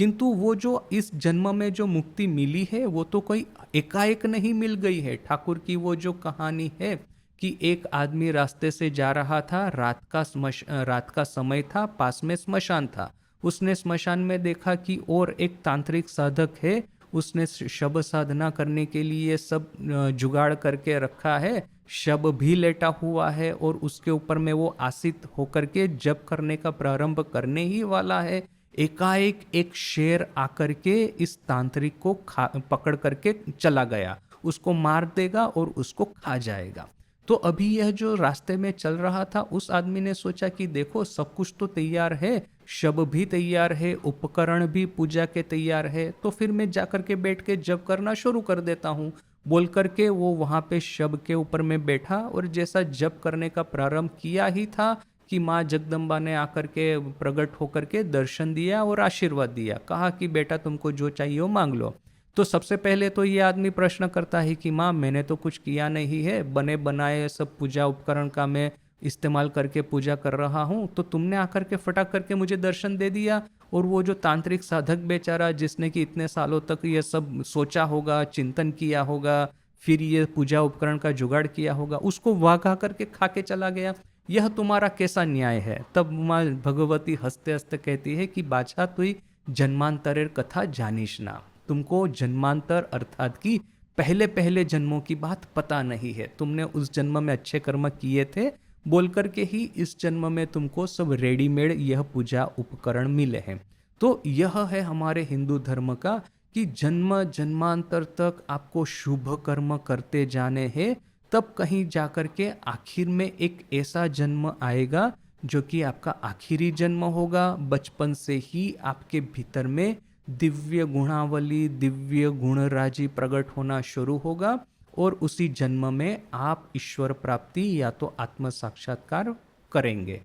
किंतु वो जो इस जन्म में जो मुक्ति मिली है वो तो कोई एकाएक नहीं मिल गई है। ठाकुर की वो जो कहानी है कि एक आदमी रास्ते से जा रहा था, रात का समय था, पास में स्मशान था। उसने स्मशान में देखा कि और एक तांत्रिक साधक है, उसने शब साधना करने के लिए सब जुगाड़ करके रखा है, शब भी लेटा हुआ है और उसके ऊपर में वो आसित होकर के जप करने का प्रारंभ करने ही वाला है। एकाएक एक शेर आकर के इस तांत्रिक को पकड़ करके चला गया, उसको मार देगा और उसको खा जाएगा। तो अभी यह जो रास्ते में चल रहा था, उस आदमी ने सोचा कि देखो सब कुछ तो तैयार है, शब भी तैयार है, उपकरण भी पूजा के तैयार है, तो फिर मैं जाकर के बैठ के जप करना शुरू कर देता हूँ। बोल करके वो वहां पे शब के ऊपर में बैठा और जैसा जप करने का प्रारंभ किया ही था कि माँ जगदम्बा ने आकर के प्रकट होकर के दर्शन दिया और आशीर्वाद दिया, कहा कि बेटा तुमको जो चाहिए वो मांग लो। तो सबसे पहले तो ये आदमी प्रश्न करता है कि माँ मैंने तो कुछ किया नहीं है, बने बनाए सब पूजा उपकरण का मैं इस्तेमाल करके पूजा कर रहा हूँ, तो तुमने आकर के फटाक करके मुझे दर्शन दे दिया। और वो जो तांत्रिक साधक बेचारा जिसने कि इतने सालों तक ये सब सोचा होगा, चिंतन किया होगा, फिर ये पूजा उपकरण का जुगाड़ किया होगा, उसको वाघा करके खा के चला गया। यह तुम्हारा कैसा न्याय है? तब माँ भगवती हंसते हंसते कहती है कि बाछा तुई जन्मांतरेर कथा जानिश ना, तुमको जन्मांतर अर्थात कि पहले पहले जन्मों की बात पता नहीं है, तुमने उस जन्म में अच्छे कर्म किए थे बोल करके ही इस जन्म में तुमको सब रेडीमेड यह पूजा उपकरण मिले हैं। तो यह है हमारे हिंदू धर्म का कि जन्म जन्मांतर तक आपको शुभ कर्म करते जाने हैं, तब कहीं जाकर के आखिर में एक ऐसा जन्म आएगा जो कि आपका आखिरी जन्म होगा। बचपन से ही आपके भीतर में दिव्य गुणावली, दिव्य गुणराजी प्रकट होना शुरू होगा और उसी जन्म में आप ईश्वर प्राप्ति या तो आत्म साक्षात्कार करेंगे।